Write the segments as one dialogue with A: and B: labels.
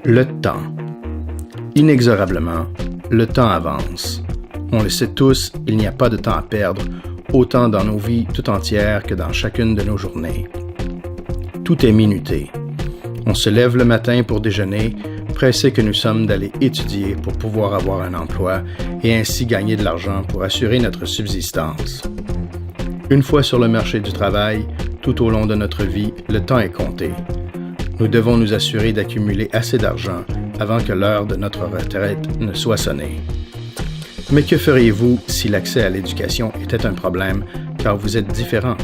A: Le temps. Inexorablement, le temps avance. On le sait tous, il n'y a pas de temps à perdre, autant dans nos vies tout entières que dans chacune de nos journées. Tout est minuté. On se lève le matin pour déjeuner, pressés que nous sommes d'aller étudier pour pouvoir avoir un emploi et ainsi gagner de l'argent pour assurer notre subsistance. Une fois sur le marché du travail, tout au long de notre vie, le temps est compté. Nous devons nous assurer d'accumuler assez d'argent avant que l'heure de notre retraite ne soit sonnée. Mais que feriez-vous si l'accès à l'éducation était un problème car vous êtes différent?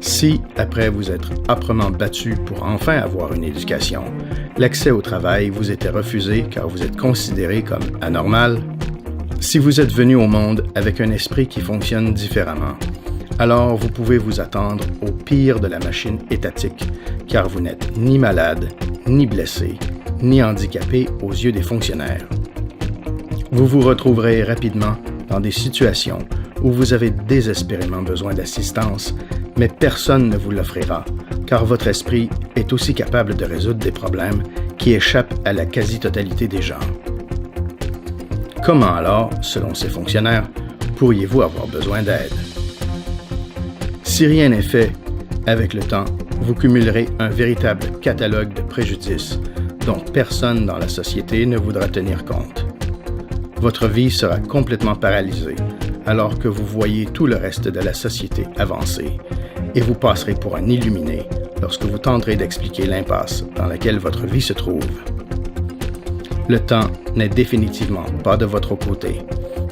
A: Si, après vous être âprement battu pour enfin avoir une éducation, l'accès au travail vous était refusé car vous êtes considéré comme anormal? Si vous êtes venu au monde avec un esprit qui fonctionne différemment, alors vous pouvez vous attendre au pire de la machine étatique, car vous n'êtes ni malade, ni blessé, ni handicapé aux yeux des fonctionnaires. Vous vous retrouverez rapidement dans des situations où vous avez désespérément besoin d'assistance, mais personne ne vous l'offrira, car votre esprit est aussi capable de résoudre des problèmes qui échappent à la quasi-totalité des gens. Comment alors, selon ces fonctionnaires, pourriez-vous avoir besoin d'aide? Si rien n'est fait, avec le temps, vous cumulerez un véritable catalogue de préjudices dont personne dans la société ne voudra tenir compte. Votre vie sera complètement paralysée alors que vous voyez tout le reste de la société avancer et vous passerez pour un illuminé lorsque vous tenterez d'expliquer l'impasse dans laquelle votre vie se trouve. Le temps n'est définitivement pas de votre côté,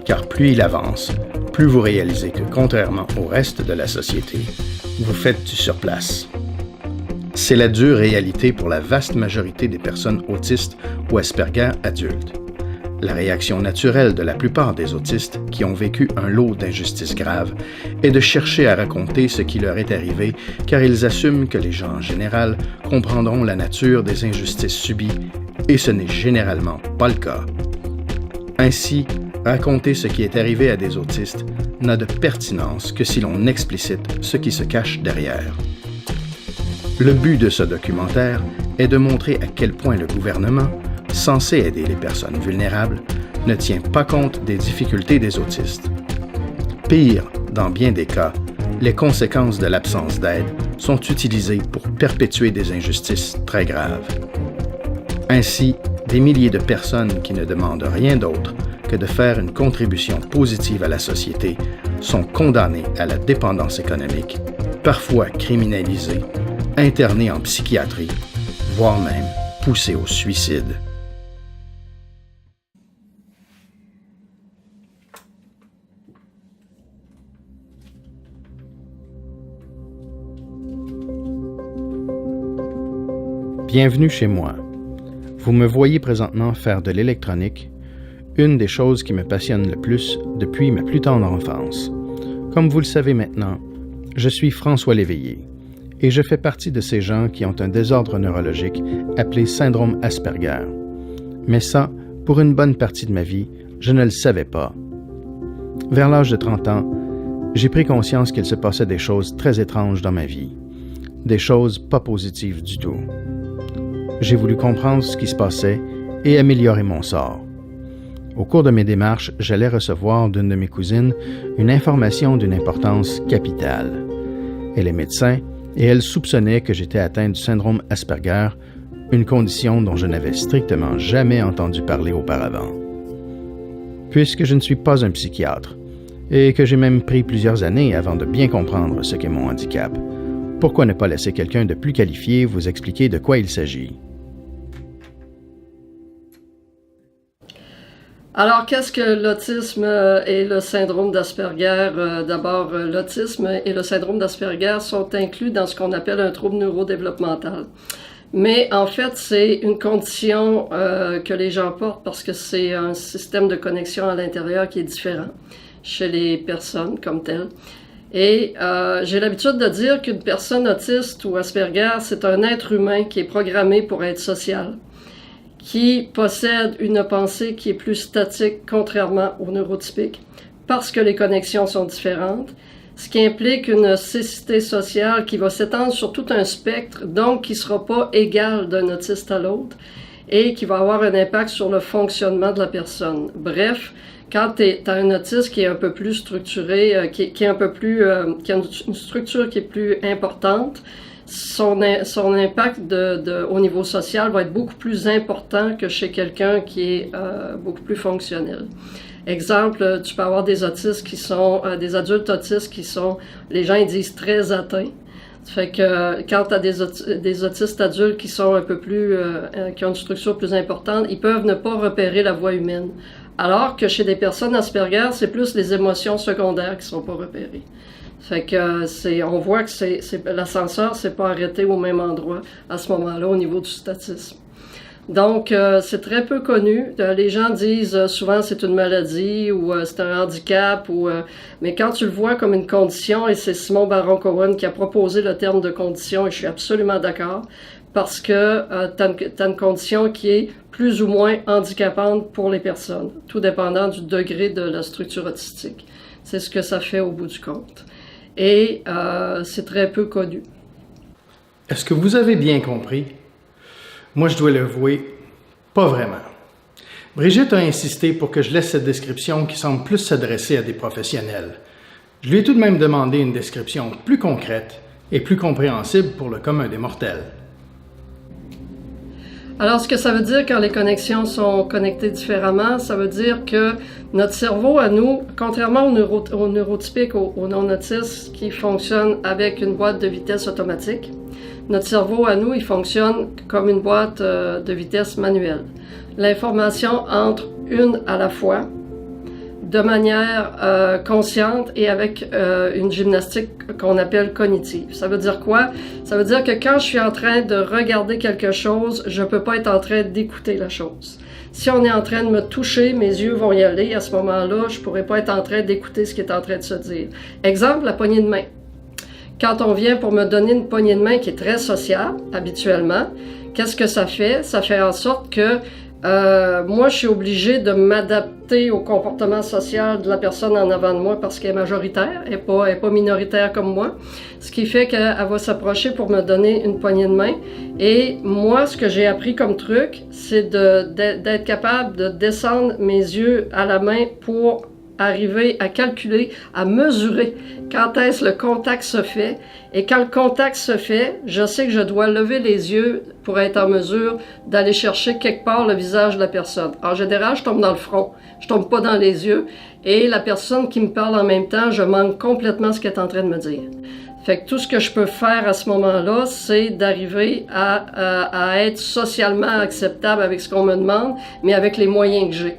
A: car plus il avance, plus vous réalisez que, contrairement au reste de la société, vous faites du surplace. C'est la dure réalité pour la vaste majorité des personnes autistes ou Asperger adultes. La réaction naturelle de la plupart des autistes qui ont vécu un lot d'injustices graves est de chercher à raconter ce qui leur est arrivé, car ils assument que les gens en général comprendront la nature des injustices subies, et ce n'est généralement pas le cas. Ainsi, raconter ce qui est arrivé à des autistes n'a de pertinence que si l'on explicite ce qui se cache derrière. Le but de ce documentaire est de montrer à quel point le gouvernement, censé aider les personnes vulnérables, ne tient pas compte des difficultés des autistes. Pire, dans bien des cas, les conséquences de l'absence d'aide sont utilisées pour perpétuer des injustices très graves. Ainsi, des milliers de personnes qui ne demandent rien d'autre que de faire une contribution positive à la société sont condamnées à la dépendance économique, parfois criminalisées, internées en psychiatrie, voire même poussées au suicide. Bienvenue chez moi. Vous me voyez présentement faire de l'électronique, une des choses qui me passionne le plus depuis ma plus tendre enfance. Comme vous le savez maintenant, je suis François Léveillé et je fais partie de ces gens qui ont un désordre neurologique appelé syndrome Asperger. Mais ça, pour une bonne partie de ma vie, je ne le savais pas. Vers l'âge de 30 ans, j'ai pris conscience qu'il se passait des choses très étranges dans ma vie, des choses pas positives du tout. J'ai voulu comprendre ce qui se passait et améliorer mon sort. Au cours de mes démarches, j'allais recevoir d'une de mes cousines une information d'une importance capitale. Elle est médecin et elle soupçonnait que j'étais atteint du syndrome Asperger, une condition dont je n'avais strictement jamais entendu parler auparavant. Puisque je ne suis pas un psychiatre et que j'ai même pris plusieurs années avant de bien comprendre ce qu'est mon handicap, pourquoi ne pas laisser quelqu'un de plus qualifié vous expliquer de quoi il s'agit?
B: Alors, qu'est-ce que l'autisme et le syndrome d'Asperger? D'abord, l'autisme et le syndrome d'Asperger sont inclus dans ce qu'on appelle un trouble neurodéveloppemental. Mais en fait, c'est une condition que les gens portent parce que c'est un système de connexion à l'intérieur qui est différent chez les personnes comme telles. Et j'ai l'habitude de dire qu'une personne autiste ou Asperger, c'est un être humain qui est programmé pour être social, qui possède une pensée qui est plus statique contrairement au neurotypique, parce que les connexions sont différentes, ce qui implique une cécité sociale qui va s'étendre sur tout un spectre, donc qui ne sera pas égale d'un autiste à l'autre, et qui va avoir un impact sur le fonctionnement de la personne. Bref, quand tu as un autisme qui est un peu plus structuré, qui est un peu plus, qui a une structure qui est plus importante, son impact au niveau social va être beaucoup plus important que chez quelqu'un qui est beaucoup plus fonctionnel. Exemple, tu peux avoir des autistes qui sont, des adultes autistes qui sont, les gens ils disent très atteints. Ça fait que quand tu as des autistes adultes qui sont un peu plus, qui ont une structure plus importante, ils peuvent ne pas repérer la voix humaine. Alors que chez des personnes Asperger, c'est plus les émotions secondaires qui sont pas repérées. Fait que on voit que l'ascenseur s'est pas arrêté au même endroit à ce moment-là au niveau du statisme. Donc, c'est très peu connu. Les gens disent souvent c'est une maladie ou c'est un handicap, mais quand tu le vois comme une condition, et c'est Simon Baron-Cohen qui a proposé le terme de condition, et je suis absolument d'accord, parce que tu as une condition qui est plus ou moins handicapante pour les personnes, tout dépendant du degré de la structure autistique. C'est ce que ça fait au bout du compte. Et c'est très peu connu.
A: Est-ce que vous avez bien compris? Moi, je dois l'avouer, pas vraiment. Brigitte a insisté pour que je laisse cette description qui semble plus s'adresser à des professionnels. Je lui ai tout de même demandé une description plus concrète et plus compréhensible pour le commun des mortels.
B: Alors, ce que ça veut dire quand les connexions sont connectées différemment, ça veut dire que notre cerveau à nous, contrairement aux neurotypiques, aux non-autistes qui fonctionnent avec une boîte de vitesse automatique, notre cerveau à nous, il fonctionne comme une boîte de vitesse manuelle. L'information entre une à la fois, de manière consciente et avec une gymnastique qu'on appelle cognitive. Ça veut dire quoi? Ça veut dire que quand je suis en train de regarder quelque chose, je peux pas être en train d'écouter la chose. Si on est en train de me toucher, mes yeux vont y aller. À ce moment-là, je pourrais pas être en train d'écouter ce qui est en train de se dire. Exemple, la poignée de main. Quand on vient pour me donner une poignée de main qui est très sociable, habituellement, qu'est-ce que ça fait? Ça fait en sorte que moi, je suis obligée de m'adapter au comportement social de la personne en avant de moi parce qu'elle est majoritaire, elle est pas minoritaire comme moi. Ce qui fait qu'elle va s'approcher pour me donner une poignée de main. Et moi, ce que j'ai appris comme truc, c'est d'être capable de descendre mes yeux à la main pour arriver à calculer, à mesurer quand est-ce le contact se fait. Et quand le contact se fait, je sais que je dois lever les yeux pour être en mesure d'aller chercher quelque part le visage de la personne. En général, je tombe dans le front, je tombe pas dans les yeux. Et la personne qui me parle en même temps, je manque complètement ce qu'elle est en train de me dire. Fait que tout ce que je peux faire à ce moment-là, c'est d'arriver à être socialement acceptable avec ce qu'on me demande, mais avec les moyens que j'ai.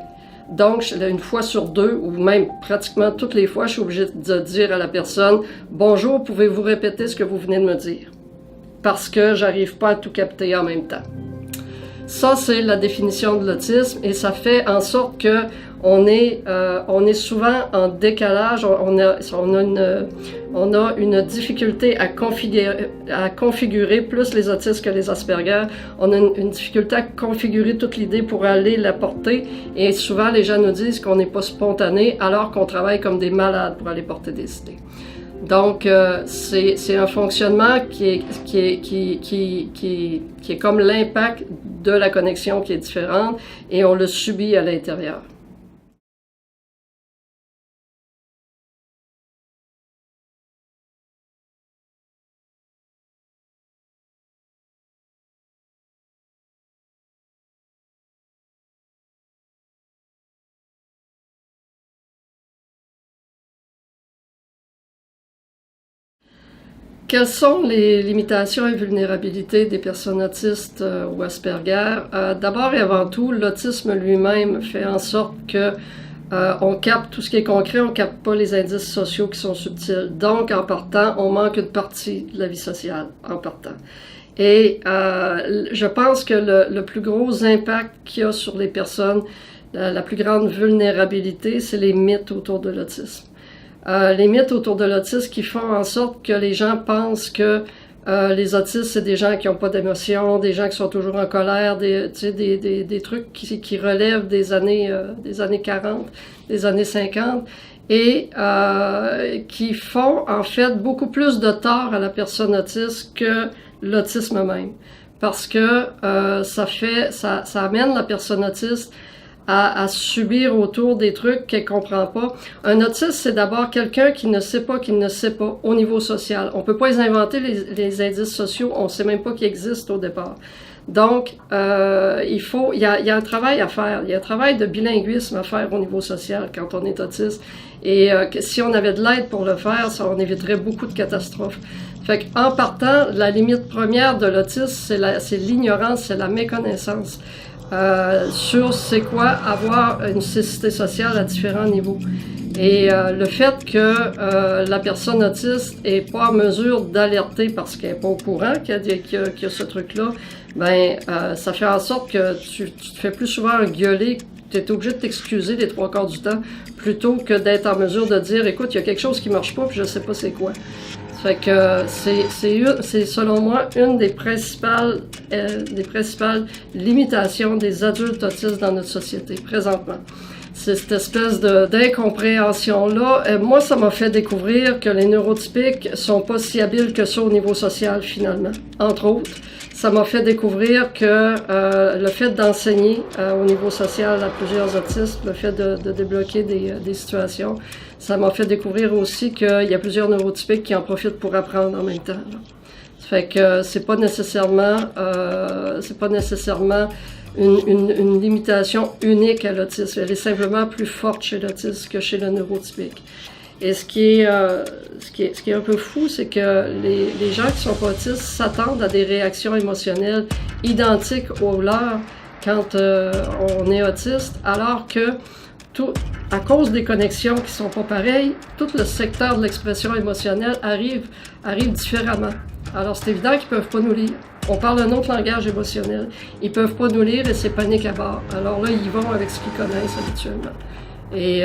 B: Donc, une fois sur deux, ou même pratiquement toutes les fois, je suis obligée de dire à la personne « Bonjour, pouvez-vous répéter ce que vous venez de me dire? » Parce que j'arrive pas à tout capter en même temps. Ça, c'est la définition de l'autisme et ça fait en sorte que on est souvent en décalage, on a une difficulté à configurer plus les autistes que les Asperger. On a une difficulté à configurer toute l'idée pour aller la porter et souvent les gens nous disent qu'on n'est pas spontané alors qu'on travaille comme des malades pour aller porter des idées. Donc, c'est un fonctionnement qui est comme l'impact de la connexion qui est différente et on le subit à l'intérieur. Quelles sont les limitations et vulnérabilités des personnes autistes ou Asperger? D'abord et avant tout, l'autisme lui-même fait en sorte que on capte tout ce qui est concret, on capte pas les indices sociaux qui sont subtils. Donc, en partant, on manque une partie de la vie sociale, en partant. Et je pense que le plus gros impact qu'il y a sur les personnes, la plus grande vulnérabilité, c'est les mythes autour de l'autisme. Les mythes autour de l'autisme qui font en sorte que les gens pensent que les autistes, c'est des gens qui n'ont pas d'émotions, des gens qui sont toujours en colère, des trucs qui relèvent des années 40, des années 50, et qui font en fait beaucoup plus de tort à la personne autiste que l'autisme même. parce que ça amène la personne autiste à subir autour des trucs qu'elle comprend pas. Un autiste, c'est d'abord quelqu'un qui ne sait pas au niveau social. On peut pas les inventer, les indices sociaux, on sait même pas qu'ils existent au départ. Donc, il y a un travail à faire. Il y a un travail de bilinguisme à faire au niveau social quand on est autiste. Et si on avait de l'aide pour le faire, on éviterait beaucoup de catastrophes. Fait qu'en partant, la limite première de l'autisme, c'est l'ignorance, c'est la méconnaissance. Sur c'est quoi avoir une cécité sociale à différents niveaux. Et le fait que la personne autiste est pas en mesure d'alerter parce qu'elle est pas au courant qu'il y a ce truc-là, ça fait en sorte que tu te fais plus souvent gueuler, tu es obligé de t'excuser les 3/4 du temps, plutôt que d'être en mesure de dire, écoute, il y a quelque chose qui marche pas, puis je sais pas c'est quoi. Fait que c'est selon moi une des principales limitations des adultes autistes dans notre société présentement. C'est cette espèce d'incompréhension-là. Moi, ça m'a fait découvrir que les neurotypiques sont pas si habiles que ça au niveau social, finalement, entre autres. Ça m'a fait découvrir que le fait d'enseigner au niveau social à plusieurs autistes, le fait de débloquer des situations, ça m'a fait découvrir aussi qu'il y a plusieurs neurotypiques qui en profitent pour apprendre en même temps. Là. Ça fait que c'est pas nécessairement une limitation unique à l'autisme. Elle est simplement plus forte chez l'autiste que chez le neurotypique. Et ce qui est un peu fou, c'est que les gens qui sont pas autistes s'attendent à des réactions émotionnelles identiques aux leurs quand on est autiste, alors que à cause des connexions qui sont pas pareilles, tout le secteur de l'expression émotionnelle arrive différemment. Alors c'est évident qu'ils peuvent pas nous lire. On parle un autre langage émotionnel. Ils peuvent pas nous lire et c'est panique à bord. Alors là, ils vont avec ce qu'ils connaissent habituellement. Et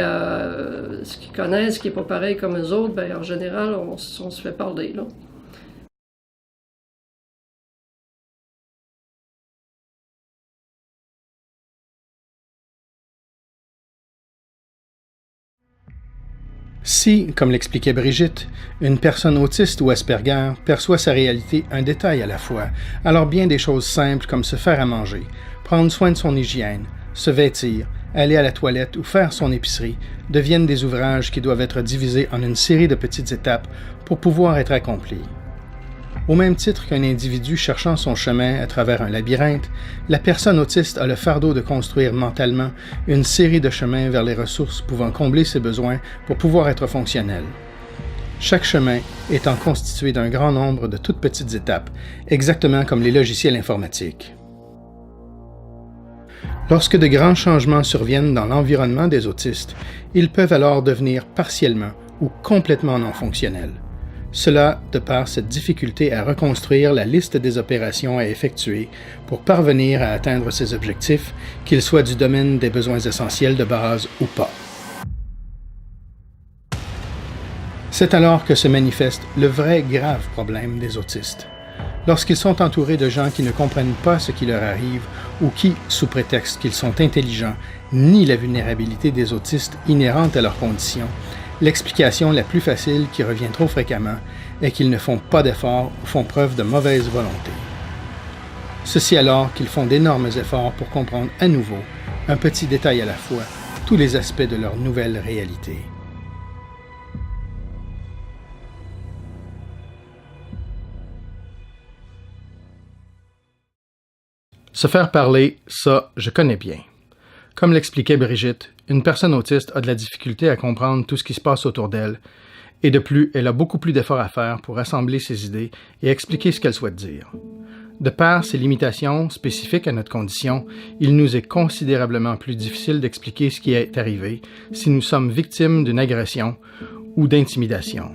B: ce qu'ils connaissent, qui est pas pareil comme eux autres, en général, on se fait parler, là.
A: Si, comme l'expliquait Brigitte, une personne autiste ou Asperger perçoit sa réalité un détail à la fois, alors bien des choses simples comme se faire à manger, prendre soin de son hygiène, se vêtir, aller à la toilette ou faire son épicerie deviennent des ouvrages qui doivent être divisés en une série de petites étapes pour pouvoir être accomplis. Au même titre qu'un individu cherchant son chemin à travers un labyrinthe, la personne autiste a le fardeau de construire mentalement une série de chemins vers les ressources pouvant combler ses besoins pour pouvoir être fonctionnel. Chaque chemin étant constitué d'un grand nombre de toutes petites étapes, exactement comme les logiciels informatiques. Lorsque de grands changements surviennent dans l'environnement des autistes, ils peuvent alors devenir partiellement ou complètement non fonctionnels. Cela de par cette difficulté à reconstruire la liste des opérations à effectuer pour parvenir à atteindre ces objectifs, qu'ils soient du domaine des besoins essentiels de base ou pas. C'est alors que se manifeste le vrai grave problème des autistes. Lorsqu'ils sont entourés de gens qui ne comprennent pas ce qui leur arrive ou qui, sous prétexte qu'ils sont intelligents, nient la vulnérabilité des autistes inhérente à leurs conditions, l'explication la plus facile qui revient trop fréquemment est qu'ils ne font pas d'efforts ou font preuve de mauvaise volonté. Ceci alors qu'ils font d'énormes efforts pour comprendre à nouveau, un petit détail à la fois, tous les aspects de leur nouvelle réalité. Se faire parler, ça, je connais bien. Comme l'expliquait Brigitte, une personne autiste a de la difficulté à comprendre tout ce qui se passe autour d'elle, et de plus, elle a beaucoup plus d'efforts à faire pour assembler ses idées et expliquer ce qu'elle souhaite dire. De par ces limitations spécifiques à notre condition, il nous est considérablement plus difficile d'expliquer ce qui est arrivé si nous sommes victimes d'une agression ou d'intimidation.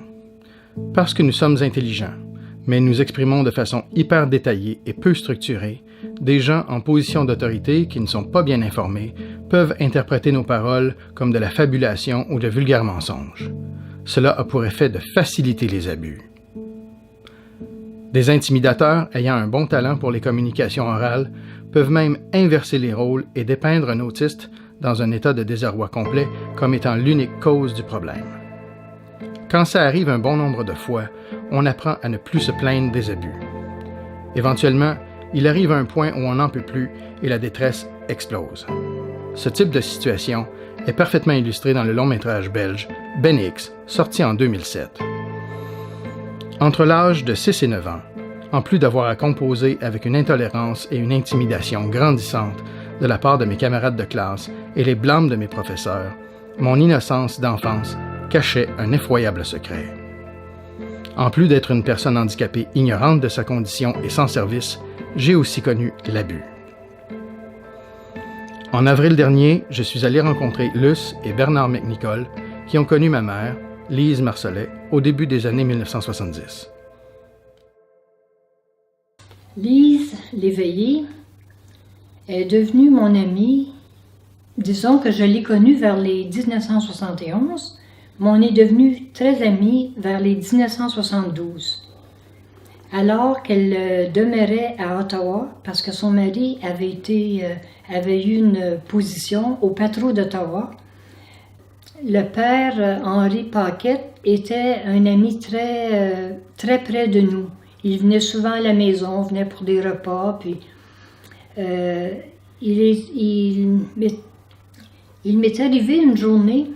A: Parce que nous sommes intelligents, mais nous exprimons de façon hyper détaillée et peu structurée, des gens en position d'autorité qui ne sont pas bien informés peuvent interpréter nos paroles comme de la fabulation ou de vulgaires mensonges. Cela a pour effet de faciliter les abus. Des intimidateurs ayant un bon talent pour les communications orales peuvent même inverser les rôles et dépeindre un autiste dans un état de désarroi complet comme étant l'unique cause du problème. Quand ça arrive un bon nombre de fois, on apprend à ne plus se plaindre des abus. Éventuellement, il arrive à un point où on n'en peut plus et la détresse explose. Ce type de situation est parfaitement illustré dans le long-métrage belge Ben X, sorti en 2007. Entre l'âge de 6 et 9 ans, en plus d'avoir à composer avec une intolérance et une intimidation grandissante de la part de mes camarades de classe et les blâmes de mes professeurs, mon innocence d'enfance cachait un effroyable secret. En plus d'être une personne handicapée ignorante de sa condition et sans service, j'ai aussi connu l'abus. En avril dernier, je suis allé rencontrer Luce et Bernard McNicol, qui ont connu ma mère, Lise Marcellet, au début des années 1970.
C: Lise Léveillé est devenue mon amie. Disons que je l'ai connue vers les 1971, mais on est devenus très amis vers les 1972. Alors qu'elle demeurait à Ottawa, parce que son mari avait eu une position au Patro d'Ottawa. Le père Henri Paquette était un ami très près de nous. Il venait souvent à la maison, venait pour des repas, puis il m'est arrivé une journée,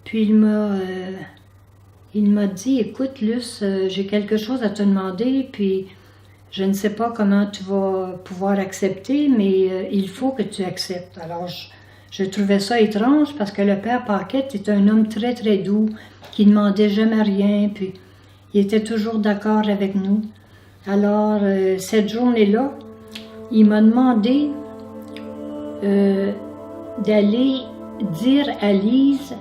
C: puis il m'a dit « Écoute, Luce, j'ai quelque chose à te demander, puis je ne sais pas comment tu vas pouvoir accepter, mais il faut que tu acceptes. » Alors, je trouvais ça étrange parce que le père Paquette est un homme très, très doux, qui ne demandait jamais rien, puis il était toujours d'accord avec nous. Alors, cette journée-là, il m'a demandé d'aller dire à Lise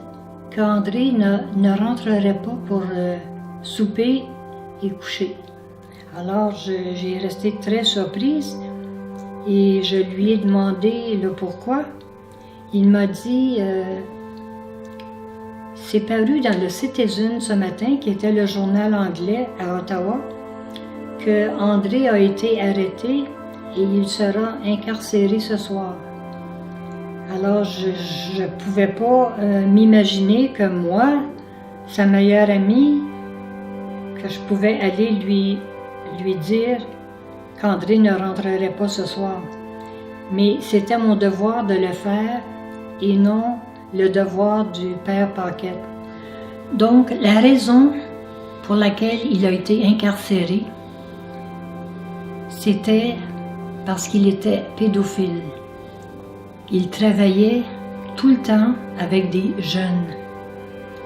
C: qu'André ne rentrerait pas pour souper et coucher. Alors, j'ai resté très surprise et je lui ai demandé le pourquoi. Il m'a dit, c'est paru dans le Citizen ce matin, qui était le journal anglais à Ottawa, que André a été arrêté et il sera incarcéré ce soir. Alors, je ne pouvais pas m'imaginer que moi, sa meilleure amie, que je pouvais aller lui dire qu'André ne rentrerait pas ce soir. Mais c'était mon devoir de le faire et non le devoir du père Paquette. Donc, la raison pour laquelle il a été incarcéré, c'était parce qu'il était pédophile. Il travaillait tout le temps avec des jeunes,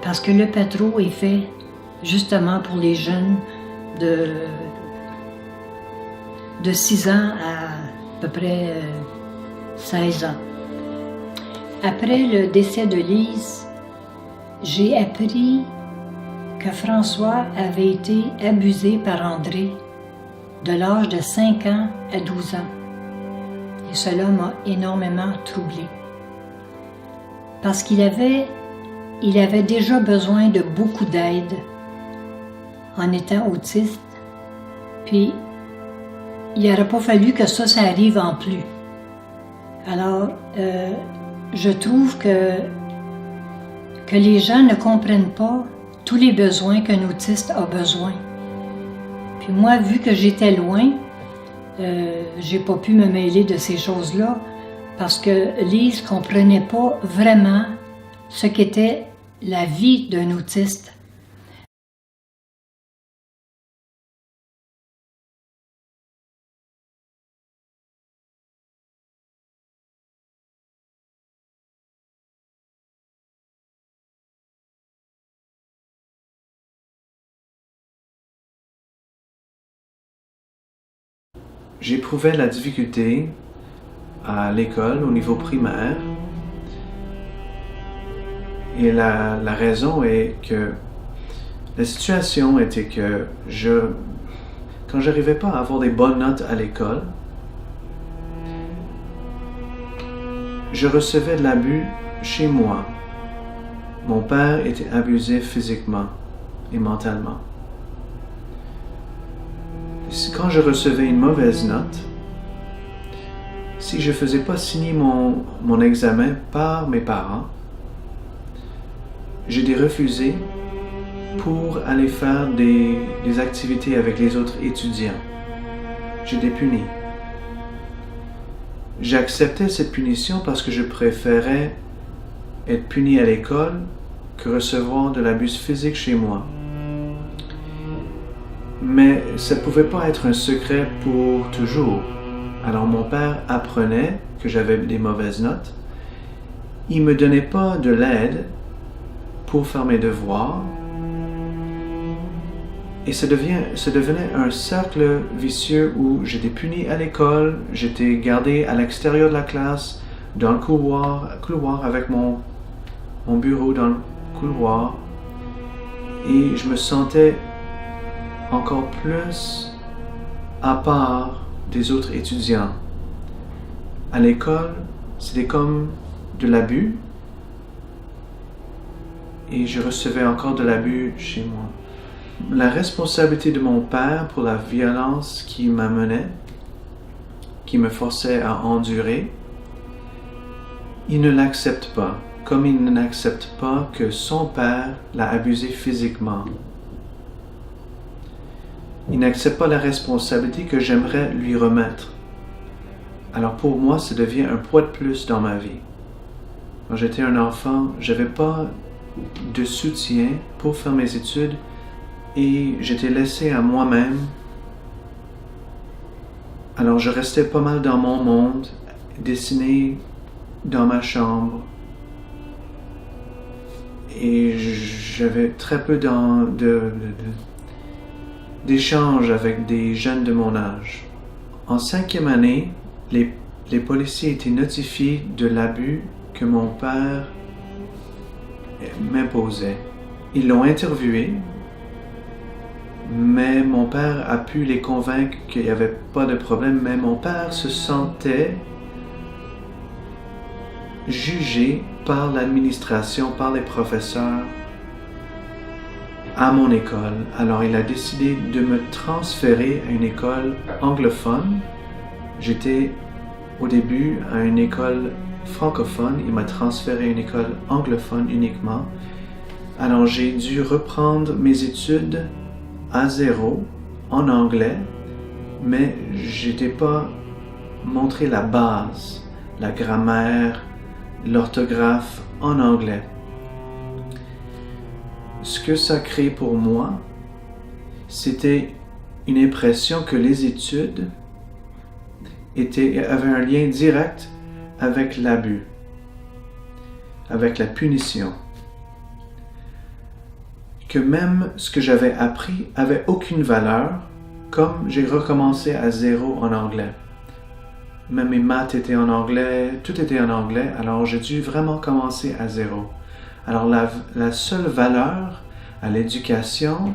C: parce que le Patro est fait justement pour les jeunes de 6 ans à peu près 16 ans. Après le décès de Lise, j'ai appris que François avait été abusé par André de l'âge de 5 ans à 12 ans. Et cela m'a énormément troublée. Parce qu'il avait déjà besoin de beaucoup d'aide en étant autiste, puis il n'aurait pas fallu que ça arrive en plus. Alors, je trouve que les gens ne comprennent pas tous les besoins qu'un autiste a besoin. Puis moi, vu que j'étais loin, j'ai pas pu me mêler de ces choses-là parce que Lise comprenait pas vraiment ce qu'était la vie d'un autiste.
D: J'éprouvais la difficulté à l'école au niveau primaire et la raison est que la situation était que quand j'arrivais pas à avoir des bonnes notes à l'école, je recevais de l'abus chez moi. Mon père était abusif physiquement et mentalement. Quand je recevais une mauvaise note, si je ne faisais pas signer mon examen par mes parents, j'étais refusé pour aller faire des activités avec les autres étudiants. J'étais puni. j'acceptais cette punition parce que je préférais être puni à l'école que recevoir de l'abus physique chez moi. Mais ça ne pouvait pas être un secret pour toujours. Alors mon père apprenait que j'avais des mauvaises notes. Il ne me donnait pas de l'aide pour faire mes devoirs. Et ça devenait un cercle vicieux où j'étais puni à l'école, j'étais gardé à l'extérieur de la classe, dans le couloir avec mon bureau dans le couloir. Et je me sentais encore plus à part des autres étudiants. À l'école, c'était comme de l'abus. Et je recevais encore de l'abus chez moi. La responsabilité de mon père pour la violence qui m'amenait, qui me forçait à endurer, il ne l'accepte pas, comme il n'accepte pas que son père l'a abusé physiquement. Il n'accepte pas la responsabilité que j'aimerais lui remettre. Alors pour moi, ça devient un poids de plus dans ma vie. Quand j'étais un enfant, je n'avais pas de soutien pour faire mes études et j'étais laissé à moi-même. Alors je restais pas mal dans mon monde, dessiné dans ma chambre. Et j'avais très peu d'échanges avec des jeunes de mon âge. En 5e année, les policiers étaient notifiés de l'abus que mon père m'imposait. Ils l'ont interviewé, mais mon père a pu les convaincre qu'il n'y avait pas de problème, mais mon père se sentait jugé par l'administration, par les professeurs à mon école. Alors il a décidé de me transférer à une école anglophone. J'étais au début à une école francophone, il m'a transféré à une école anglophone uniquement. Alors j'ai dû reprendre mes études à zéro en anglais, mais je n'étais pas montré la base, la grammaire, l'orthographe en anglais. Ce que ça crée pour moi, c'était une impression que les études avaient un lien direct avec l'abus, avec la punition. Que même ce que j'avais appris avait aucune valeur, comme j'ai recommencé à zéro en anglais. Même mes maths étaient en anglais, tout était en anglais, alors j'ai dû vraiment commencer à zéro. Alors la seule valeur à l'éducation,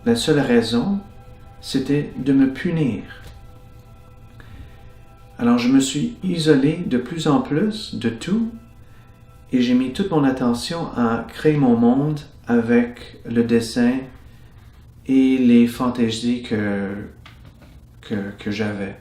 D: la seule raison, c'était de me punir. Alors je me suis isolé de plus en plus de tout et j'ai mis toute mon attention à créer mon monde avec le dessin et les fantaisies que j'avais.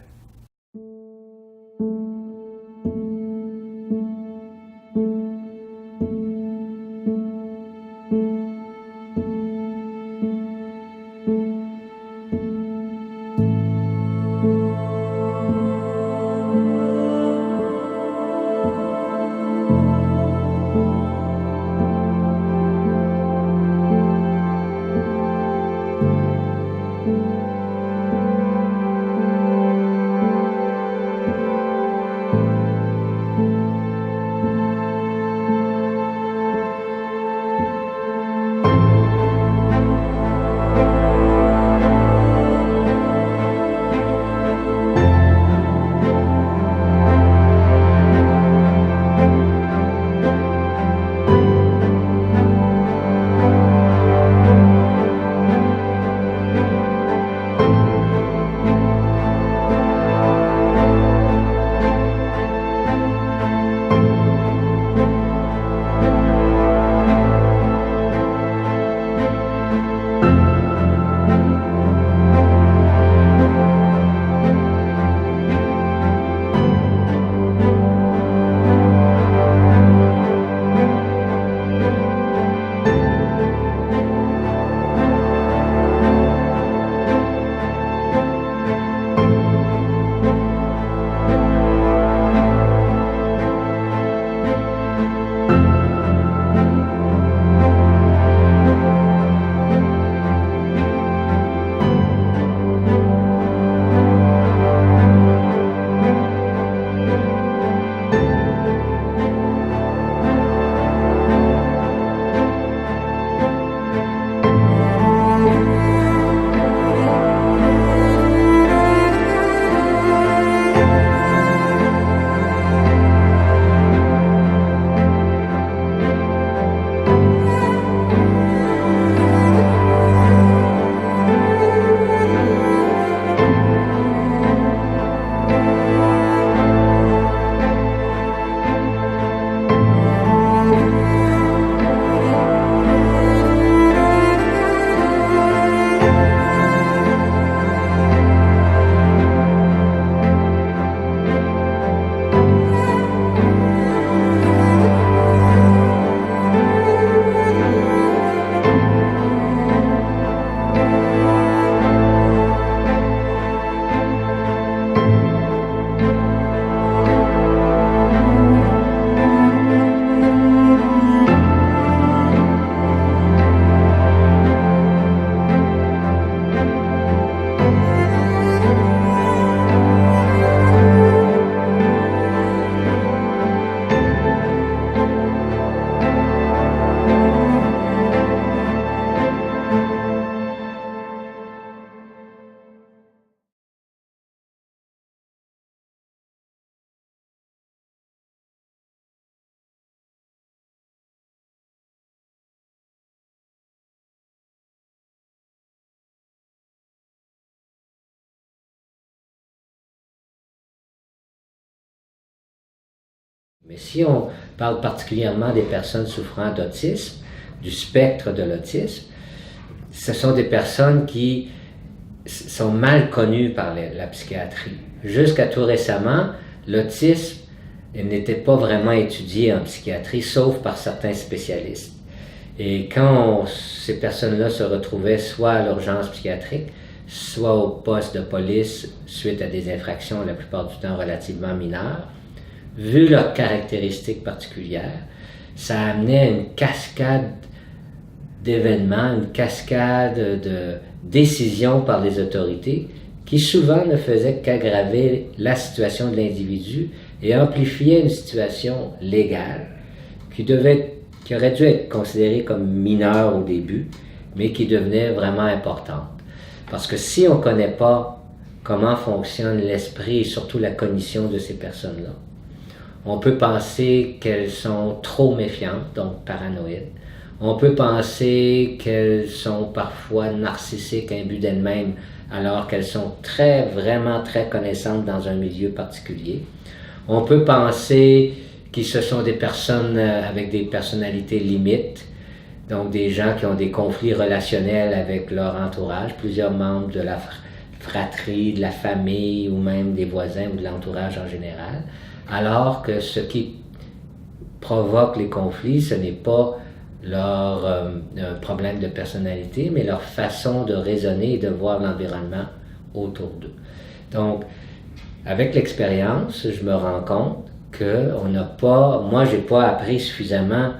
E: Mais si on parle particulièrement des personnes souffrant d'autisme, du spectre de l'autisme, ce sont des personnes qui sont mal connues par la psychiatrie. Jusqu'à tout récemment, l'autisme n'était pas vraiment étudié en psychiatrie, sauf par certains spécialistes. Et quand ces personnes-là se retrouvaient soit à l'urgence psychiatrique, soit au poste de police suite à des infractions, la plupart du temps relativement mineures, vu leurs caractéristiques particulières, ça amenait une cascade d'événements, une cascade de décisions par les autorités qui souvent ne faisaient qu'aggraver la situation de l'individu et amplifier une situation légale qui aurait dû être considérée comme mineure au début, mais qui devenait vraiment importante. Parce que si on ne connaît pas comment fonctionne l'esprit et surtout la cognition de ces personnes-là, on peut penser qu'elles sont trop méfiantes, donc paranoïdes. On peut penser qu'elles sont parfois narcissiques, imbues d'elles-mêmes, alors qu'elles sont vraiment très connaissantes dans un milieu particulier. On peut penser que ce sont des personnes avec des personnalités limites, donc des gens qui ont des conflits relationnels avec leur entourage, plusieurs membres de la fratrie, de la famille ou même des voisins ou de l'entourage en général, alors que ce qui provoque les conflits, ce n'est pas leur problème de personnalité, mais leur façon de raisonner et de voir l'environnement autour d'eux. Donc, avec l'expérience, je me rends compte moi, j'ai pas appris suffisamment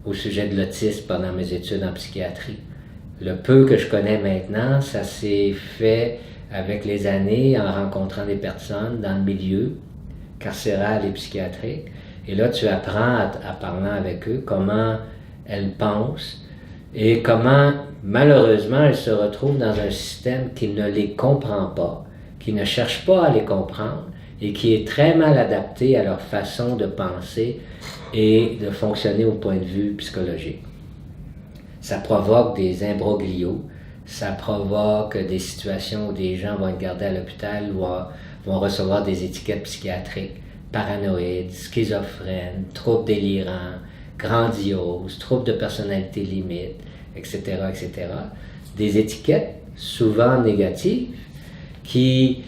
E: au sujet de l'autisme pendant mes études en psychiatrie. Le peu que je connais maintenant, ça s'est fait avec les années en rencontrant des personnes dans le milieu carcéral et psychiatrique. Et là, tu apprends à parlant avec eux comment elles pensent et comment, malheureusement, elles se retrouvent dans un système qui ne les comprend pas, qui ne cherche pas à les comprendre et qui est très mal adapté à leur façon de penser et de fonctionner au point de vue psychologique. Ça provoque des imbroglios, ça provoque des situations où des gens vont être gardés à l'hôpital ou vont recevoir des étiquettes psychiatriques, paranoïdes, schizophrènes, troubles délirants, grandioses, troubles de personnalité limite, etc., etc. Des étiquettes souvent négatives qui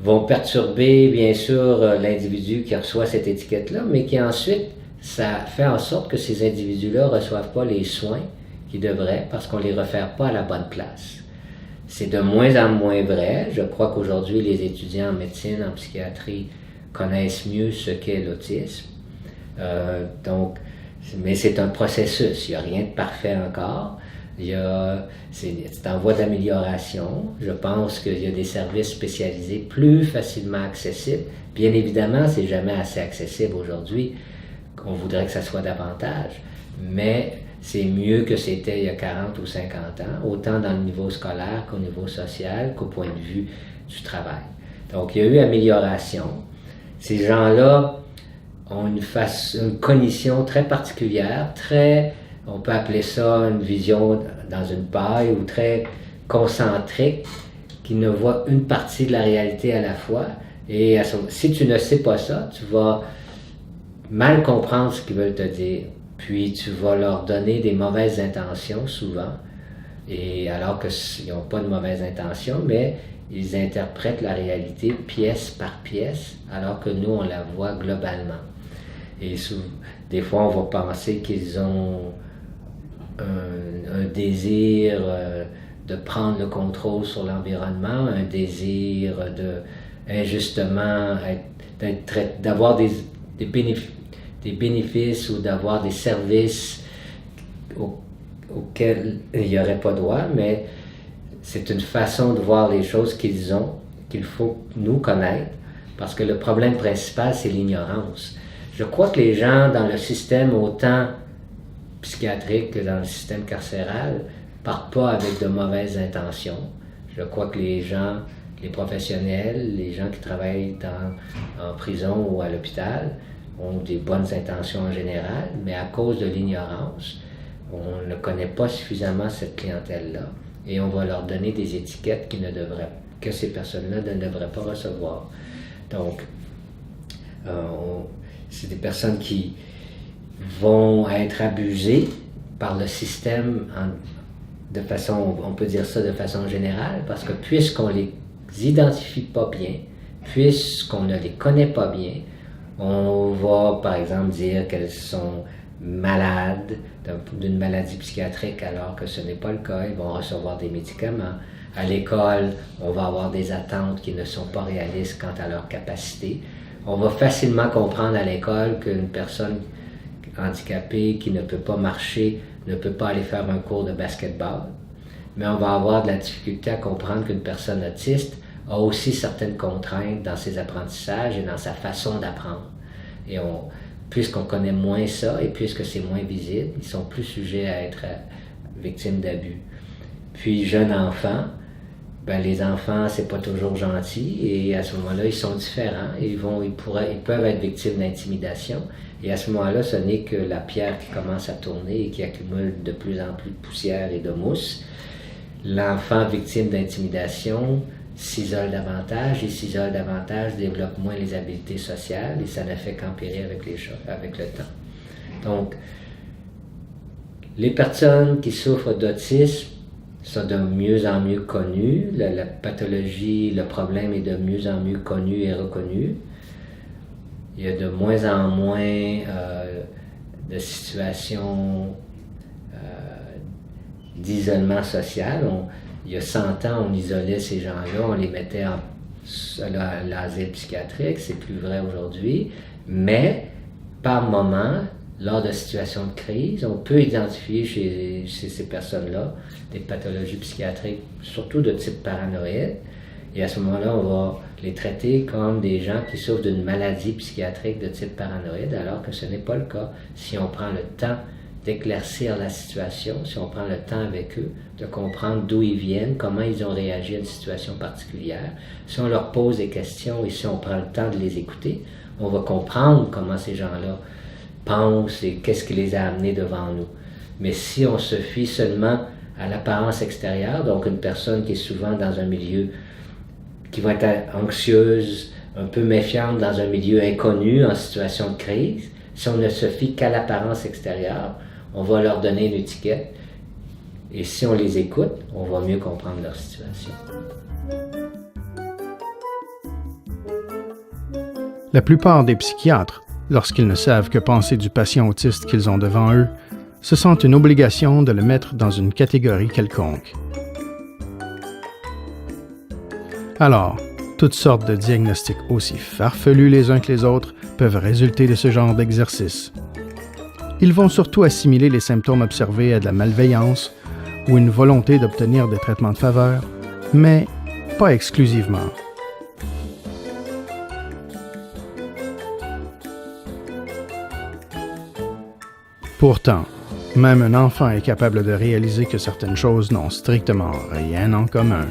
E: vont perturber, bien sûr, l'individu qui reçoit cette étiquette-là, mais qui ensuite, ça fait en sorte que ces individus-là ne reçoivent pas les soins qu'ils devraient parce qu'on ne les réfère pas à la bonne place. C'est de moins en moins vrai. Je crois qu'aujourd'hui, les étudiants en médecine, en psychiatrie, connaissent mieux ce qu'est l'autisme. Mais c'est un processus, il n'y a rien de parfait encore. C'est en voie d'amélioration. Je pense qu'il y a des services spécialisés plus facilement accessibles. Bien évidemment, c'est jamais assez accessible aujourd'hui. On voudrait que ça soit davantage, mais c'est mieux que c'était il y a 40 ou 50 ans, autant dans le niveau scolaire qu'au niveau social, qu'au point de vue du travail. Donc, il y a eu amélioration. Ces gens-là ont une cognition très particulière, on peut appeler ça une vision dans une paille ou très concentrique, qui ne voit une partie de la réalité à la fois. Et si tu ne sais pas ça, tu vas mal comprendre ce qu'ils veulent te dire. Puis tu vas leur donner des mauvaises intentions souvent, et alors qu'ils n'ont pas de mauvaises intentions, mais ils interprètent la réalité pièce par pièce, alors que nous, on la voit globalement. Et des fois, on va penser qu'ils ont un désir de prendre le contrôle sur l'environnement, un désir injustement d'avoir des bénéfices ou d'avoir des services auxquels il n'y aurait pas droit, mais c'est une façon de voir les choses qu'ils ont, qu'il faut nous connaître, parce que le problème principal, c'est l'ignorance. Je crois que les gens dans le système autant psychiatrique que dans le système carcéral partent pas avec de mauvaises intentions. Je crois que les gens, les professionnels, les gens qui travaillent en prison ou à l'hôpital ont des bonnes intentions en général, mais à cause de l'ignorance, on ne connaît pas suffisamment cette clientèle-là et on va leur donner des étiquettes que ces personnes-là ne devraient pas recevoir. Donc, c'est des personnes qui vont être abusées par le système de façon, on peut dire ça de façon générale, parce que puisqu'on les identifie pas bien, puisqu'on ne les connaît pas bien, on va par exemple dire qu'elles sont malades d'une maladie psychiatrique alors que ce n'est pas le cas, ils vont recevoir des médicaments. À l'école, on va avoir des attentes qui ne sont pas réalistes quant à leur capacité. On va facilement comprendre à l'école qu'une personne handicapée qui ne peut pas marcher ne peut pas aller faire un cours de basketball. Mais on va avoir de la difficulté à comprendre qu'une personne autiste a aussi certaines contraintes dans ses apprentissages et dans sa façon d'apprendre. Et puisqu'on connaît moins ça et puisque c'est moins visible, ils sont plus sujets à être victimes d'abus. Puis, jeunes enfants, ben, les enfants, c'est pas toujours gentil et à ce moment-là, ils sont différents et ils peuvent être victimes d'intimidation. Et à ce moment-là, ce n'est que la pierre qui commence à tourner et qui accumule de plus en plus de poussière et de mousse. L'enfant victime d'intimidation s'isole davantage, développe moins les habiletés sociales et ça ne fait qu'empirer avec le temps. Donc, les personnes qui souffrent d'autisme sont de mieux en mieux connues, la pathologie, le problème est de mieux en mieux connu et reconnu. Il y a de moins en moins de situations d'isolement social. Il y a 100 ans, on isolait ces gens-là, on les mettait à l'asile psychiatrique, c'est plus vrai aujourd'hui, mais par moment, lors de situations de crise, on peut identifier chez ces personnes-là des pathologies psychiatriques, surtout de type paranoïde, et à ce moment-là, on va les traiter comme des gens qui souffrent d'une maladie psychiatrique de type paranoïde, alors que ce n'est pas le cas si on prend le temps d'éclaircir la situation, si on prend le temps avec eux, de comprendre d'où ils viennent, comment ils ont réagi à une situation particulière. Si on leur pose des questions et si on prend le temps de les écouter, on va comprendre comment ces gens-là pensent et qu'est-ce qui les a amenés devant nous. Mais si on se fie seulement à l'apparence extérieure, donc une personne qui est souvent dans un milieu qui va être anxieuse, un peu méfiante dans un milieu inconnu, en situation de crise, si on ne se fie qu'à l'apparence extérieure, on va leur donner une étiquette. Et si on les écoute, on va mieux comprendre leur situation.
A: La plupart des psychiatres, lorsqu'ils ne savent que penser du patient autiste qu'ils ont devant eux, se sentent une obligation de le mettre dans une catégorie quelconque. Alors, toutes sortes de diagnostics aussi farfelus les uns que les autres peuvent résulter de ce genre d'exercice. Ils vont surtout assimiler les symptômes observés à de la malveillance ou une volonté d'obtenir des traitements de faveur, mais pas exclusivement. Pourtant, même un enfant est capable de réaliser que certaines choses n'ont strictement rien en commun.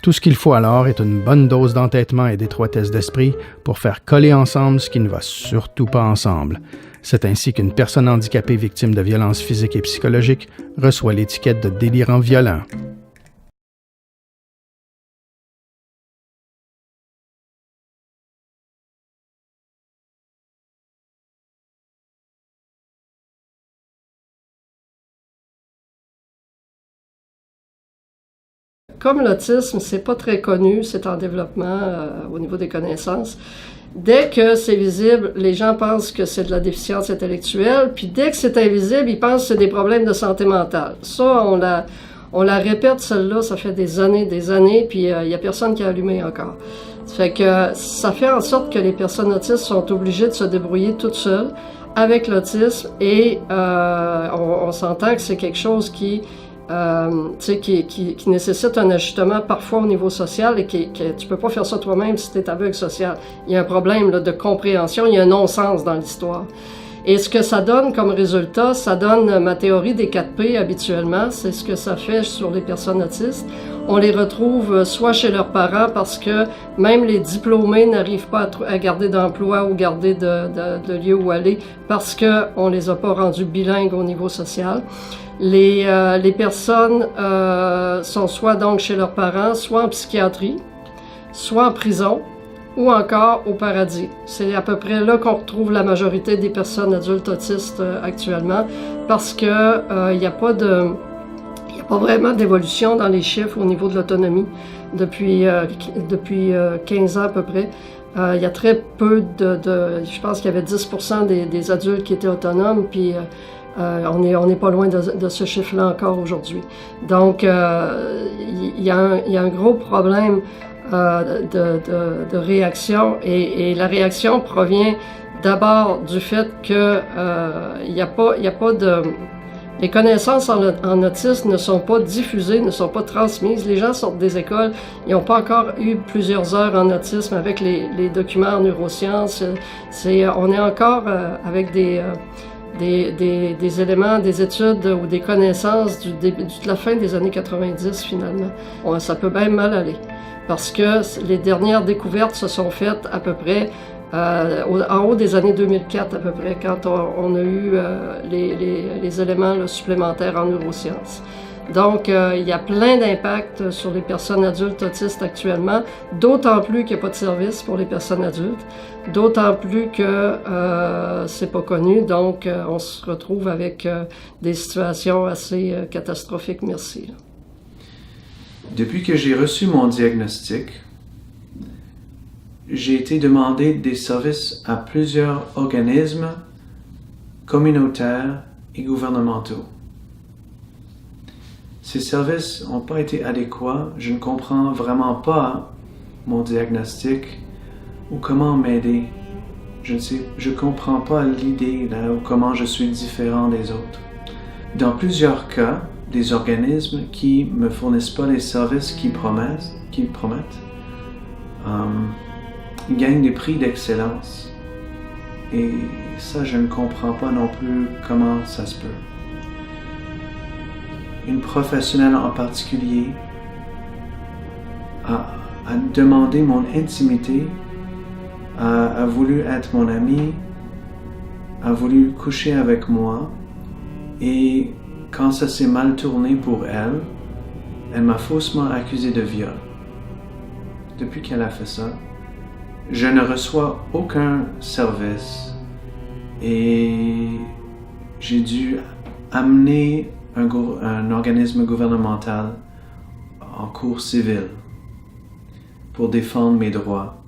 A: Tout ce qu'il faut alors est une bonne dose d'entêtement et d'étroitesse d'esprit pour faire coller ensemble ce qui ne va surtout pas ensemble. C'est ainsi qu'une personne handicapée victime de violences physiques et psychologiques reçoit l'étiquette de délirant violent.
B: Comme l'autisme, c'est pas très connu, c'est en développement au niveau des connaissances. Dès que c'est visible, les gens pensent que c'est de la déficience intellectuelle, puis dès que c'est invisible, ils pensent que c'est des problèmes de santé mentale. Ça, on la répète, celle-là, ça fait des années, puis il y a personne qui a allumé encore. Ça fait que ça fait en sorte que les personnes autistes sont obligées de se débrouiller toutes seules avec l'autisme, et on s'entend que c'est quelque chose qui nécessite un ajustement parfois au niveau social et que tu peux pas faire ça toi-même si tu es aveugle social. Il y a un problème là, de compréhension, il y a un non-sens dans l'histoire. Et ce que ça donne comme résultat, ça donne ma théorie des 4P habituellement, c'est ce que ça fait sur les personnes autistes. On les retrouve soit chez leurs parents parce que même les diplômés n'arrivent pas à garder d'emploi ou garder de lieu où aller parce qu'on les a pas rendus bilingues au niveau social. Les personnes sont soit donc chez leurs parents, soit en psychiatrie, soit en prison, ou encore au paradis. C'est à peu près là qu'on retrouve la majorité des personnes adultes autistes actuellement, parce que il n'y a pas vraiment d'évolution dans les chiffres au niveau de l'autonomie depuis 15 ans à peu près. Il y a très peu je pense qu'il y avait 10% des adultes qui étaient autonomes, puis on n'est pas loin de ce chiffre-là encore aujourd'hui. Donc, il y a un gros problème de réaction, et la réaction provient d'abord du fait que il y a pas de... Les connaissances en autisme ne sont pas diffusées, ne sont pas transmises. Les gens sortent des écoles, ils n'ont pas encore eu plusieurs heures en autisme avec les documents en neurosciences. On est encore avec des éléments, des études ou des connaissances de la fin des années 90 finalement. Ça peut bien mal aller, parce que les dernières découvertes se sont faites à peu près en haut des années 2004 à peu près, quand on a eu les éléments supplémentaires en neurosciences. Donc, il y a plein d'impacts sur les personnes adultes autistes actuellement, d'autant plus qu'il n'y a pas de service pour les personnes adultes, d'autant plus que c'est pas connu, donc on se retrouve avec des situations assez catastrophiques. Merci.
D: Depuis que j'ai reçu mon diagnostic, j'ai été demandé des services à plusieurs organismes communautaires et gouvernementaux. Ces services n'ont pas été adéquats. Je ne comprends vraiment pas mon diagnostic ou comment m'aider. Je comprends pas l'idée ou comment je suis différent des autres. Dans plusieurs cas, des organismes qui me fournissent pas les services qu'ils promettent, gagnent des prix d'excellence. Et ça, je ne comprends pas non plus comment ça se peut. Une professionnelle en particulier a demandé mon intimité, a voulu être mon amie, a voulu coucher avec moi, et quand ça s'est mal tourné pour elle, elle m'a faussement accusé de viol. Depuis qu'elle a fait ça, je ne reçois aucun service et j'ai dû amener un organisme gouvernemental en cour civile pour défendre mes droits.